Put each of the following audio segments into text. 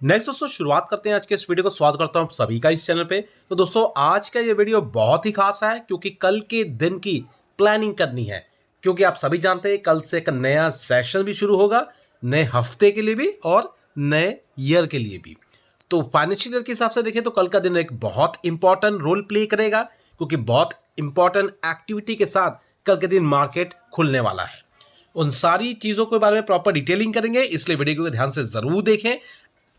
Next दोस्तों शुरुआत करते हैं आज के इस वीडियो को। स्वागत करता हूं आप सभी का इस चैनल पे। तो दोस्तों आज का ये वीडियो बहुत ही खास है क्योंकि कल के दिन की प्लानिंग करनी है। क्योंकि आप सभी जानते हैं कल से एक नया सेशन भी शुरू होगा, नए हफ्ते के लिए भी और नए ईयर के लिए भी। तो फाइनेंशियल ईयर के हिसाब से देखें तो कल का दिन एक बहुत इंपॉर्टेंट रोल प्ले करेगा क्योंकि बहुत इंपॉर्टेंट एक्टिविटी के साथ कल के दिन मार्केट खुलने वाला है। उन सारी चीज़ों के बारे में प्रॉपर डिटेलिंग करेंगे, इसलिए वीडियो को ध्यान से ज़रूर देखें।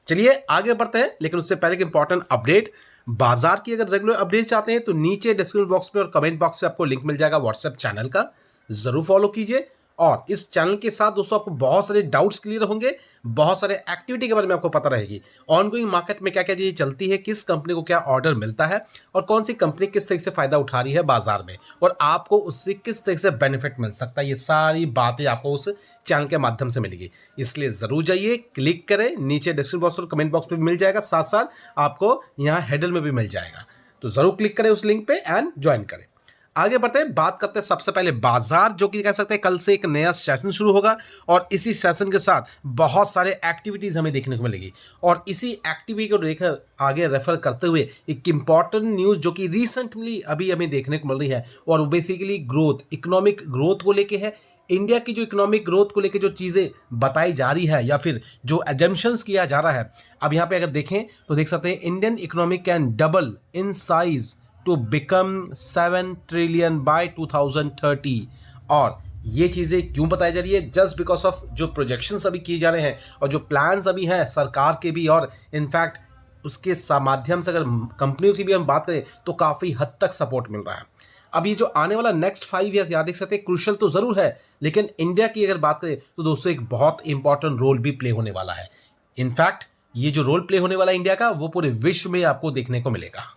चलिए आगे बढ़ते हैं, लेकिन उससे पहले एक इंपॉर्टेंट अपडेट। बाजार की अगर रेगुलर अपडेट चाहते हैं तो नीचे डिस्क्रिप्शन बॉक्स में और कमेंट बॉक्स में आपको लिंक मिल जाएगा व्हाट्सएप चैनल का, जरूर फॉलो कीजिए। और इस चैनल के साथ दोस्तों आपको बहुत सारे डाउट्स क्लियर होंगे, बहुत सारे एक्टिविटी के बारे में आपको पता रहेगी। ऑनगोइंग मार्केट में क्या क्या चीजें चलती है, किस कंपनी को क्या ऑर्डर मिलता है और कौन सी कंपनी किस तरीके से फायदा उठा रही है बाजार में और आपको उससे किस तरीके से बेनिफिट मिल सकता है, ये सारी बातें आपको उस चैनल के माध्यम से मिलेगी। इसलिए जरूर जाइए, क्लिक करें, नीचे डिस्क्रिप्शन बॉक्स और कमेंट बॉक्स में भी मिल जाएगा, साथ साथ आपको यहाँ हेडर में भी मिल जाएगा। तो जरूर क्लिक करें उस लिंक पे एंड ज्वाइन करें। आगे बढ़ते हैं, बात करते हैं सबसे पहले बाजार, जो कि कह सकते हैं कल से एक नया सेशन शुरू होगा और इसी सेशन के साथ बहुत सारे एक्टिविटीज हमें देखने को मिलेगी। और इसी एक्टिविटी को लेकर आगे रेफर करते हुए एक इंपॉर्टेंट न्यूज जो कि रिसेंटली अभी हमें देखने को मिल रही है और वो बेसिकली ग्रोथ, इकोनॉमिक ग्रोथ को लेके है। इंडिया की जो इकोनॉमिक ग्रोथ को लेकर जो चीज़ें बताई जा रही है या फिर जो एजम्पशंस किया जा रहा है, अब यहाँ पे अगर देखें तो देख सकते हैं Indian economy can double in size to become 7 trillion by 2030। और ये चीज़ें क्यों बताई जा रही है? जस्ट बिकॉज ऑफ जो प्रोजेक्शंस अभी किए जा रहे हैं और जो प्लान्स अभी हैं सरकार के भी, और इनफैक्ट उसके माध्यम से अगर कंपनियों की भी हम बात करें तो काफ़ी हद तक सपोर्ट मिल रहा है। अब ये जो आने वाला नेक्स्ट 5 ईयर्स, यहाँ देख सकते हैं क्रूशल तो ज़रूर है, लेकिन इंडिया की अगर बात करें तो दोस्तों एक बहुत इंपॉर्टेंट रोल भी प्ले होने वाला है। इनफैक्ट ये जो रोल प्ले होने वाला है इंडिया का, वो पूरे विश्व में आपको देखने को मिलेगा।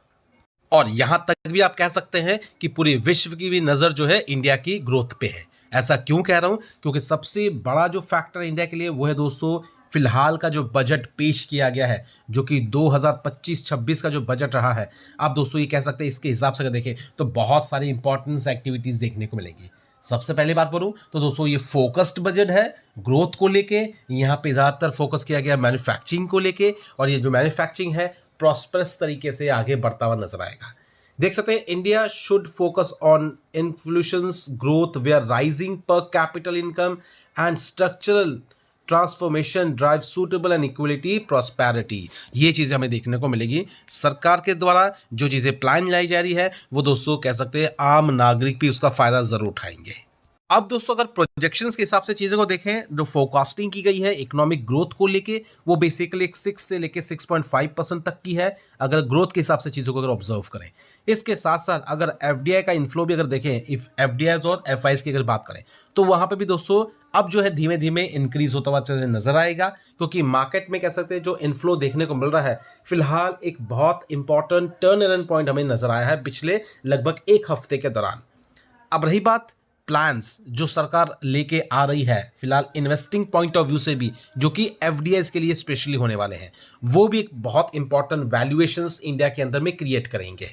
और यहां तक भी आप कह सकते हैं कि पूरे विश्व की भी नज़र जो है इंडिया की ग्रोथ पे है। ऐसा क्यों कह रहा हूं? क्योंकि सबसे बड़ा जो फैक्टर इंडिया के लिए वो है दोस्तों फिलहाल का जो बजट पेश किया गया है, जो कि 2025-26 का जो बजट रहा है। आप दोस्तों ये कह सकते हैं इसके हिसाब से अगर देखें तो बहुत सारी इंपॉर्टेंस एक्टिविटीज़ देखने को मिलेगी। सबसे पहले बात करूं तो दोस्तों ये फोकस्ड बजट है ग्रोथ को लेके। यहाँ पे ज़्यादातर फोकस किया गया मैन्युफैक्चरिंग को लेके, और ये जो मैन्युफैक्चरिंग है प्रॉस्परस तरीके से आगे बढ़ता हुआ नजर आएगा। देख सकते हैं India should focus on inflations growth where rising per capital income and structural transformation drive suitable and equality prosperity. ये चीज़ें हमें देखने को मिलेगी सरकार के द्वारा। जो चीज़ें प्लान लाई जा रही है वो दोस्तों कह सकते हैं आम नागरिक भी उसका फायदा जरूर उठाएंगे। अब दोस्तों अगर प्रोजेक्शंस के हिसाब से चीज़ों को देखें, जो फोरकास्टिंग की गई है इकोनॉमिक ग्रोथ को लेके, वो बेसिकली 6 से लेके 6.5% तक की है अगर ग्रोथ के हिसाब से चीज़ों को अगर ऑब्जर्व करें। इसके साथ साथ अगर एफडीआई का इन्फ्लो भी अगर देखें, इफ एफडीआई और एफआईज की अगर बात करें तो वहाँ पे भी दोस्तों अब जो है धीमे धीमे इंक्रीज होता हुआ नजर आएगा, क्योंकि मार्केट में कह सकते हैं जो इन्फ्लो देखने को मिल रहा है फिलहाल एक बहुत इंपॉर्टेंट टर्न अराउंड पॉइंट हमें नजर आया है पिछले लगभग एक हफ्ते के दौरान। अब रही बात प्लान्स जो सरकार लेके आ रही है फिलहाल इन्वेस्टिंग पॉइंट ऑफ व्यू से भी, जो कि एफडीआईज के लिए स्पेशली होने वाले हैं, वो भी एक बहुत इंपॉर्टेंट वैल्यूएशंस इंडिया के अंदर में क्रिएट करेंगे।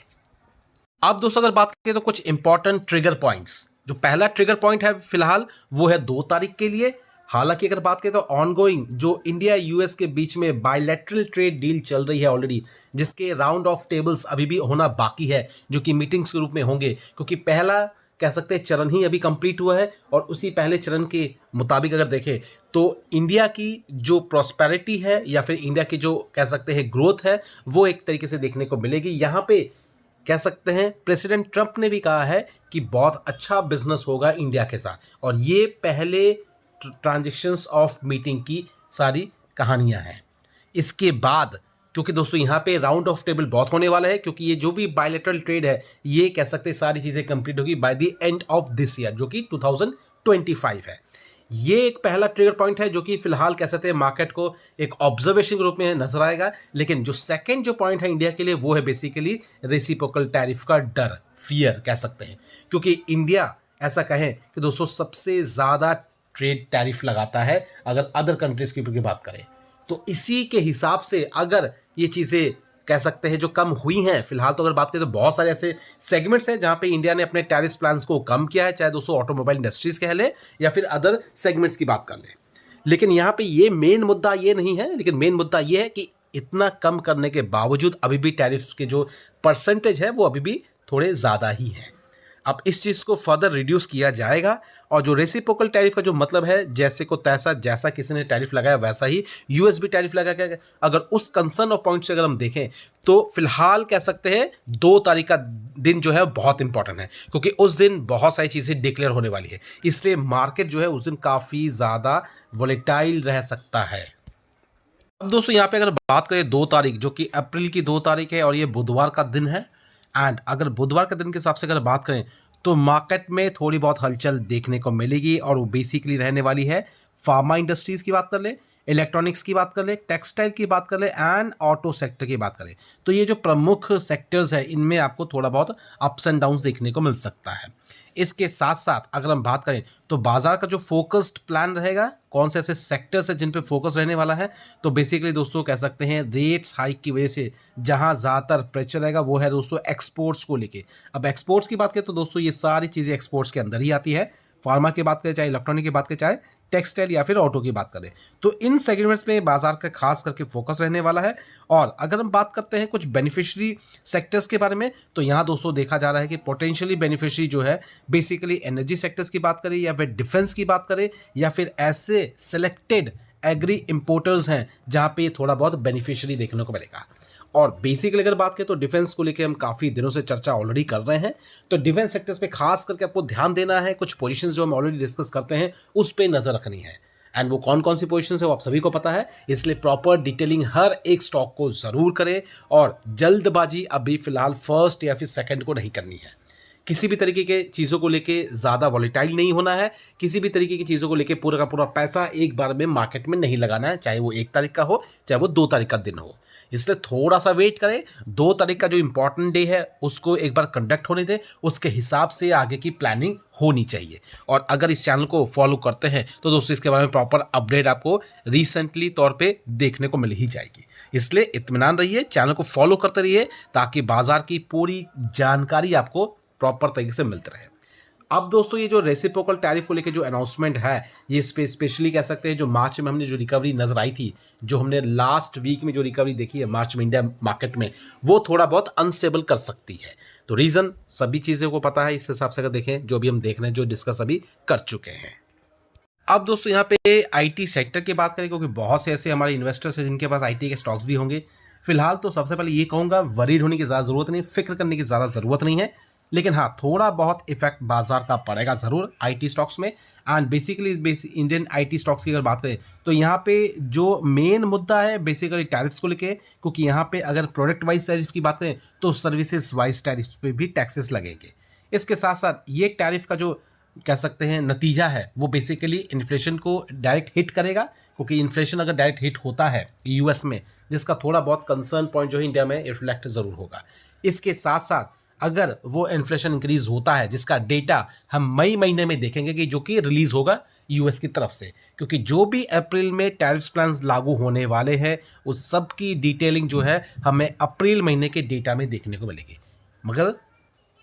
अब दोस्तों अगर बात करें तो कुछ इंपॉर्टेंट ट्रिगर पॉइंट्स, जो पहला ट्रिगर पॉइंट है फिलहाल वो है 2 तारीख के लिए। हालांकि अगर बात करें तो ऑनगोइंग जो इंडिया यूएस के बीच में बायलैटरल ट्रेड डील चल रही है ऑलरेडी, जिसके राउंड ऑफ टेबल्स अभी भी होना बाकी है, जो कि मीटिंग्स के रूप में होंगे, क्योंकि पहला कह सकते हैं चरण ही अभी कंप्लीट हुआ है। और उसी पहले चरण के मुताबिक अगर देखें तो इंडिया की जो प्रॉस्पेरिटी है या फिर इंडिया की जो कह सकते हैं ग्रोथ है वो एक तरीके से देखने को मिलेगी। यहाँ पे कह सकते हैं प्रेसिडेंट ट्रंप ने भी कहा है कि बहुत अच्छा बिजनेस होगा इंडिया के साथ, और ये पहले ट्रांजेक्शंस ऑफ मीटिंग की सारी कहानियां हैं। इसके बाद क्योंकि दोस्तों यहाँ पे राउंड ऑफ टेबल बहुत होने वाला है, क्योंकि ये जो भी बायलैटरल ट्रेड है ये कह सकते हैं सारी चीज़ें कंप्लीट होगी by the end of this year, जो कि 2025 है। ये एक पहला ट्रिगर पॉइंट है जो कि फिलहाल कह सकते हैं मार्केट को एक ऑब्जर्वेशन के रूप में नजर आएगा। लेकिन जो सेकंड जो पॉइंट है इंडिया के लिए वो है बेसिकली रेसिप्रोकल टैरिफ का डर, फियर कह सकते हैं, क्योंकि इंडिया ऐसा कहें कि दोस्तों सबसे ज़्यादा ट्रेड टैरिफ लगाता है अगर अदर कंट्रीज की बात करें। तो इसी के हिसाब से अगर ये चीज़ें कह सकते हैं जो कम हुई हैं फिलहाल, तो अगर बात करें तो बहुत सारे ऐसे सेगमेंट्स हैं जहां पे इंडिया ने अपने टैरिफ प्लान्स को कम किया है, चाहे दोस्तों ऑटोमोबाइल इंडस्ट्रीज कह लें या फिर अदर सेगमेंट्स की बात कर लें। लेकिन यहाँ पे ये मेन मुद्दा ये नहीं है, लेकिन मेन मुद्दा ये है कि इतना कम करने के बावजूद अभी भी टैरिफ के जो परसेंटेज है वो अभी भी थोड़े ज़्यादा ही हैं। अब इस चीज़ को फर्दर रिड्यूस किया जाएगा और जो रेसिप्रोकल टैरिफ का जो मतलब है, जैसे को तैसा, जैसा किसी ने टैरिफ लगाया वैसा ही यूएस भी टैरिफ लगाएगा। अगर उस कंसर्न और पॉइंट से अगर हम देखें तो फिलहाल कह सकते हैं 2 तारीख का दिन जो है बहुत इंपॉर्टेंट है, क्योंकि उस दिन बहुत सारी चीज़ें डिक्लेयर होने वाली है। इसलिए मार्केट जो है उस दिन काफ़ी ज़्यादा वोलेटाइल रह सकता है। अब दोस्तों यहाँ पे अगर बात करें 2 तारीख, जो कि अप्रैल की 2 तारीख है और ये बुधवार का दिन है, एंड अगर बुधवार के दिन के हिसाब से अगर बात करें तो मार्केट में थोड़ी बहुत हलचल देखने को मिलेगी और वो बेसिकली रहने वाली है फार्मा इंडस्ट्रीज़ की बात कर ले, इलेक्ट्रॉनिक्स की बात कर ले, टेक्सटाइल की बात कर ले एंड ऑटो सेक्टर की बात करें तो ये जो प्रमुख सेक्टर्स है इनमें आपको थोड़ा बहुत अप्स एंड डाउन्स देखने को मिल सकता है। इसके साथ साथ अगर हम बात करें तो बाजार का जो फोकस्ड प्लान रहेगा, कौन से ऐसे सेक्टर्स है जिन पे फोकस रहने वाला है, तो बेसिकली दोस्तों कह सकते हैं रेट्स हाइक की वजह से जहां ज़्यादातर प्रेशर रहेगा वो है दोस्तों एक्सपोर्ट्स को लेके। अब एक्सपोर्ट्स की बात करें तो दोस्तों ये सारी चीज़ें एक्सपोर्ट्स के अंदर ही आती है। फार्मा की बात करें, चाहे इलेक्ट्रॉनिक की बात करें, चाहे टेक्सटाइल या फिर ऑटो की बात करें, तो इन सेगमेंट्स में बाजार का खास करके फोकस रहने वाला है। और अगर हम बात करते हैं कुछ बेनिफिशियरी सेक्टर्स के बारे में, तो यहाँ दोस्तों देखा जा रहा है कि पोटेंशियली बेनिफिशियरी जो है बेसिकली एनर्जी सेक्टर्स की बात करें या फिर डिफेंस की बात करें या फिर ऐसे सिलेक्टेड एग्री इंपोर्टर्स हैं जहाँ पे थोड़ा बहुत बेनिफिशियरी देखने को मिलेगा। और बेसिकली अगर बात करें तो डिफेंस को लेकर हम काफ़ी दिनों से चर्चा ऑलरेडी कर रहे हैं, तो डिफेंस सेक्टर्स पे खास करके आपको ध्यान देना है। कुछ पोजीशंस जो हम ऑलरेडी डिस्कस करते हैं उस पे नज़र रखनी है, एंड वो कौन कौन सी पोजीशंस है वो आप सभी को पता है। इसलिए प्रॉपर डिटेलिंग हर एक स्टॉक को ज़रूर करें और जल्दबाजी अभी फिलहाल फर्स्ट या फिर सेकंड को नहीं करनी है। किसी भी तरीके के चीज़ों को लेके ज़्यादा वॉलेटाइल नहीं होना है, किसी भी तरीके की चीज़ों को लेके पूरा का पूरा पैसा एक बार में मार्केट में नहीं लगाना है, चाहे वो 1 तारीख का हो चाहे वो 2 तारीख का दिन हो। इसलिए थोड़ा सा वेट करें, 2 तारीख का जो इंपॉर्टेंट डे है उसको एक बार कंडक्ट होने दें, उसके हिसाब से आगे की प्लानिंग होनी चाहिए। और अगर इस चैनल को फॉलो करते हैं तो दोस्तों इसके बारे में प्रॉपर अपडेट आपको रिसेंटली तौर पे देखने को मिल ही जाएगी। इसलिए इत्मीनान रहिए, चैनल को फॉलो करते रहिए ताकि बाजार की पूरी जानकारी आपको प्रॉपर तरीके से मिलते रहे। अब दोस्तों ये जो रेसिप्रोकल टैरिफ को लेकर जो अनाउंसमेंट है, ये स्पेशली कह सकते हैं जो मार्च में हमने जो रिकवरी नजर आई थी, जो हमने लास्ट वीक में जो रिकवरी देखी है मार्च में इंडिया मार्केट में, वो थोड़ा बहुत अनस्टेबल कर सकती है। तो रीज़न सभी चीज़ों को पता है, इस हिसाब से अगर देखें जो भी हम देख रहे हैं, जो डिस्कस अभी कर चुके हैं। अब दोस्तों यहाँ पे आईटी सेक्टर की बात करें, क्योंकि बहुत से ऐसे हमारे इन्वेस्टर्स हैं जिनके पास आईटी के स्टॉक्स भी होंगे। फिलहाल तो सबसे पहले ये कहूँगा, वरीड होने की ज़्यादा ज़रूरत नहीं, फिक्र करने की ज़्यादा ज़रूरत नहीं है, लेकिन हाँ थोड़ा बहुत इफेक्ट बाजार का पड़ेगा ज़रूर आईटी स्टॉक्स में। And basically Indian IT stocks की अगर बात करें तो यहाँ पे जो मेन मुद्दा है बेसिकली टैरिफ्स को लेके, क्योंकि यहाँ पे अगर प्रोडक्ट वाइज टैरिफ की बात करें तो सर्विसेज वाइज टैरिफ पे भी टैक्सेस लगेंगे। इसके साथ साथ ये टैरिफ का जो कह सकते हैं नतीजा है वो बेसिकली इन्फ्लेशन को डायरेक्ट हिट करेगा, क्योंकि इन्फ्लेशन अगर डायरेक्ट हिट होता है यूएस में, जिसका थोड़ा बहुत कंसर्न पॉइंट जो है इंडिया में रिफ्लेक्ट ज़रूर होगा। इसके साथ साथ अगर वो इन्फ्लेशन इंक्रीज होता है, जिसका डेटा हम मई महीने में देखेंगे कि जो कि रिलीज होगा यूएस की तरफ से, क्योंकि जो भी अप्रैल में टैरिफ प्लान लागू होने वाले हैं उस सब की डिटेलिंग जो है हमें अप्रैल महीने के डेटा में देखने को मिलेगी। मगर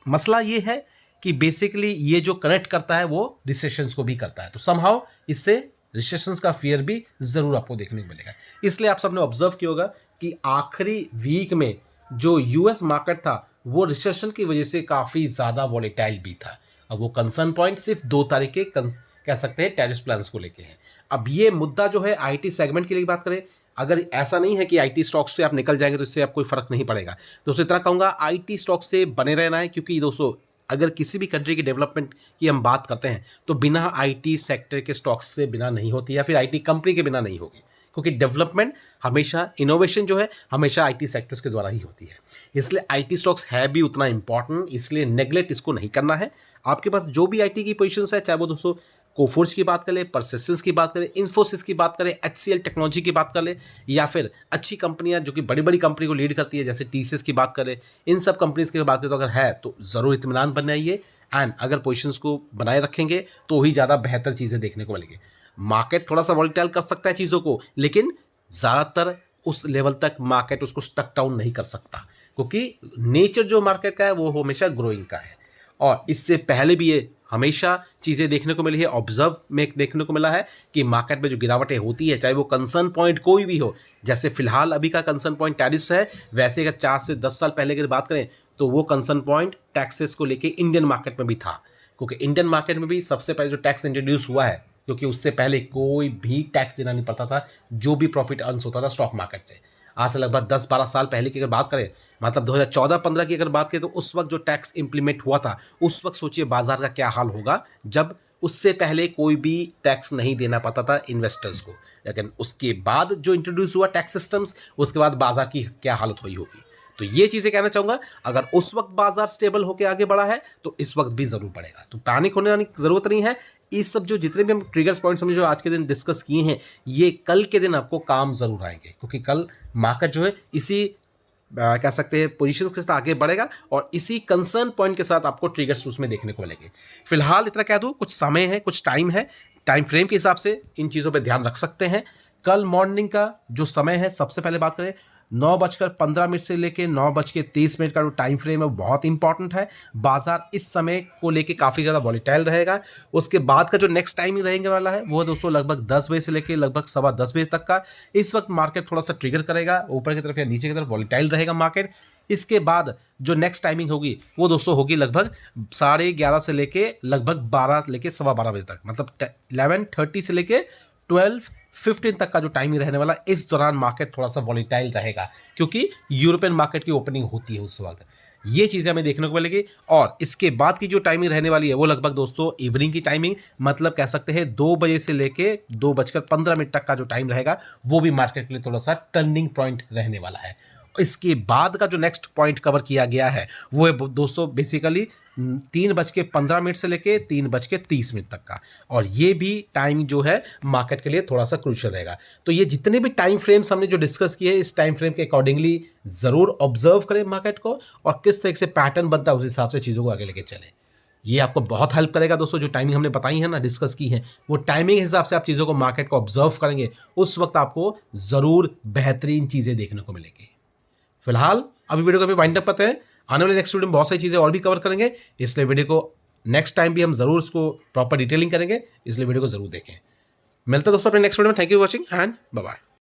मसला ये है कि बेसिकली ये जो कनेक्ट करता है वो रिसेशंस को भी करता है, तो समहाउ इससे रिसेशंस का फियर भी ज़रूर आपको देखने को मिलेगा। इसलिए आप सबने ऑब्जर्व किया होगा कि आखिरी वीक में जो यूएस मार्केट था वो रिसेशन की वजह से काफ़ी ज़्यादा वॉलेटाइल भी था। अब वो कंसर्न पॉइंट सिर्फ 2 तारीख के कह सकते हैं टैरिफ प्लान्स को लेके हैं। अब ये मुद्दा जो है आईटी सेगमेंट के लिए बात करें, अगर ऐसा नहीं है कि आईटी स्टॉक्स से आप निकल जाएंगे तो इससे आप कोई फर्क नहीं पड़ेगा। दोस्तों इतना कहूँगा, आईटी स्टॉक से बने रहना है, क्योंकि दोस्तों अगर किसी भी कंट्री की डेवलपमेंट की हम बात करते हैं तो बिना आईटी सेक्टर के स्टॉक्स से बिना नहीं होती, या फिर आईटी कंपनी के बिना नहीं होगी, क्योंकि डेवलपमेंट हमेशा, इनोवेशन जो है हमेशा आईटी सेक्टर्स के द्वारा ही होती है। इसलिए आईटी स्टॉक्स है भी उतना इंपॉर्टेंट, इसलिए नेगलेक्ट इसको नहीं करना है। आपके पास जो भी आईटी की पोजीशंस है, चाहे वो दोस्तों कोफोर्ज की बात करें, परसिस्टेंस की बात करें, इन्फोसिस की बात करें, एचसीएल टेक्नोलॉजी की बात करें, या फिर अच्छी कंपनियां जो कि बड़ी बड़ी कंपनी को लीड करती है जैसे टीसीएस की बात करें, इन सब कंपनीज की बात करें तो अगर है तो ज़रूर इत्मीनान बनाइए, एंड अगर पोजीशंस को बनाए रखेंगे तो ही ज़्यादा बेहतर चीज़ें देखने को मिलेंगी। मार्केट थोड़ा सा वॉलेटाइल कर सकता है चीज़ों को, लेकिन ज़्यादातर उस लेवल तक मार्केट उसको स्टक डाउन नहीं कर सकता, क्योंकि नेचर जो मार्केट का है वो हमेशा ग्रोइंग का है। और इससे पहले भी ये हमेशा चीज़ें देखने को मिली है, ऑब्जर्व में देखने को मिला है कि मार्केट में जो गिरावटें होती है, चाहे वो कंसर्न पॉइंट कोई भी हो, जैसे फिलहाल अभी का कंसर्न पॉइंट टैरिफ्स है, वैसे अगर 4 से 10 साल पहले की बात करें तो वो कंसर्न पॉइंट टैक्सेस को लेके इंडियन मार्केट में भी था, क्योंकि इंडियन मार्केट में भी सबसे पहले जो टैक्स इंट्रोड्यूस हुआ है, क्योंकि उससे पहले कोई भी टैक्स देना नहीं पड़ता था जो भी प्रॉफिट अर्न्स होता था स्टॉक मार्केट से। आज से लगभग 10-12 साल पहले की अगर बात करें, मतलब 2014-15 की अगर बात करें, तो उस वक्त जो टैक्स इंप्लीमेंट हुआ था, उस वक्त सोचिए बाजार का क्या हाल होगा, जब उससे पहले कोई भी टैक्स नहीं देना पड़ता था इन्वेस्टर्स को। लेकिन उसके बाद जो इंट्रोड्यूस हुआ टैक्स सिस्टम्स, उसके बाद बाजार की क्या हालत हुई होगी। तो ये चीज़ें कहना चाहूँगा, अगर उस वक्त बाजार स्टेबल होकर आगे बढ़ा है तो इस वक्त भी ज़रूर बढ़ेगा, तो पैनिक होने की ज़रूरत नहीं है। इस सब जो जितने भी हम ट्रिगर्स पॉइंट्स हमने जो आज के दिन डिस्कस किए हैं, ये कल के दिन आपको काम ज़रूर आएंगे, क्योंकि कल मार्केट जो है इसी कह सकते हैं पोजीशंस के साथ आगे बढ़ेगा और इसी कंसर्न पॉइंट के साथ आपको ट्रिगर्स उसमें देखने को मिलेंगे। फिलहाल इतना कह दूँ, कुछ समय है, कुछ टाइम है, टाइम फ्रेम के हिसाब से इन चीज़ों पे ध्यान रख सकते हैं। कल मॉर्निंग का जो समय है, सबसे पहले बात करें 9:15 से लेके 9:30 का जो टाइम फ्रेम है बहुत इंपॉर्टेंट है। बाजार इस समय को लेके काफ़ी ज़्यादा वॉलेटाइल रहेगा। उसके बाद का जो नेक्स्ट टाइम रहेंगे वाला है वो है दोस्तों लगभग 10 बजे से लेके लगभग 11:15 बजे तक का। इस वक्त मार्केट थोड़ा सा ट्रिगर करेगा, ऊपर की तरफ या नीचे की तरफ वॉलेटाइल रहेगा मार्केट। इसके बाद जो नेक्स्ट टाइमिंग होगी वो दोस्तों होगी लगभग 11:30 से लेके लगभग 12 लेके 12:15 बजे तक, मतलब 11:30 से लेके 12:15 तक का जो टाइमिंग रहने वाला। इस दौरान मार्केट थोड़ा सा वॉलेटाइल रहेगा, क्योंकि यूरोपियन मार्केट की ओपनिंग होती है उस वक्त। ये चीज़ें हमें देखने को मिलेगी। और इसके बाद की जो टाइमिंग रहने वाली है वो लगभग दोस्तों इवनिंग की टाइमिंग, मतलब कह सकते हैं 2 बजे से लेके 2:15 तक का जो टाइम रहेगा वो भी मार्केट के लिए थोड़ा सा टर्निंग पॉइंट रहने वाला है। इसके बाद का जो नेक्स्ट पॉइंट कवर किया गया है वो है दोस्तों बेसिकली 3:15 से लेके 3:30 तक का, और ये भी टाइम जो है मार्केट के लिए थोड़ा सा क्रूशियल रहेगा। तो ये जितने भी टाइम फ्रेम्स हमने जो डिस्कस किए, इस टाइम फ्रेम के अकॉर्डिंगली ज़रूर ऑब्जर्व करें मार्केट को, और किस तरह से पैटर्न बनता है उस हिसाब से चीज़ों को आगे लेके चलें। ये आपको बहुत हेल्प करेगा दोस्तों। जो टाइमिंग हमने बताई है ना, डिस्कस की है, वो टाइमिंग के हिसाब से आप चीज़ों को मार्केट को ऑब्जर्व करेंगे, उस वक्त आपको ज़रूर बेहतरीन चीज़ें देखने को मिलेंगी। फिलहाल अभी वीडियो को अभी वाइंड अप करते हैं, आने वाले नेक्स्ट वीडियो में बहुत सारी चीज़ें और भी कवर करेंगे, इसलिए वीडियो को नेक्स्ट टाइम भी हम जरूर उसको प्रॉपर डिटेलिंग करेंगे, इसलिए वीडियो को जरूर देखें। मिलते हैं दोस्तों अपने नेक्स्ट वीडियो में। Thank you for watching and bye bye.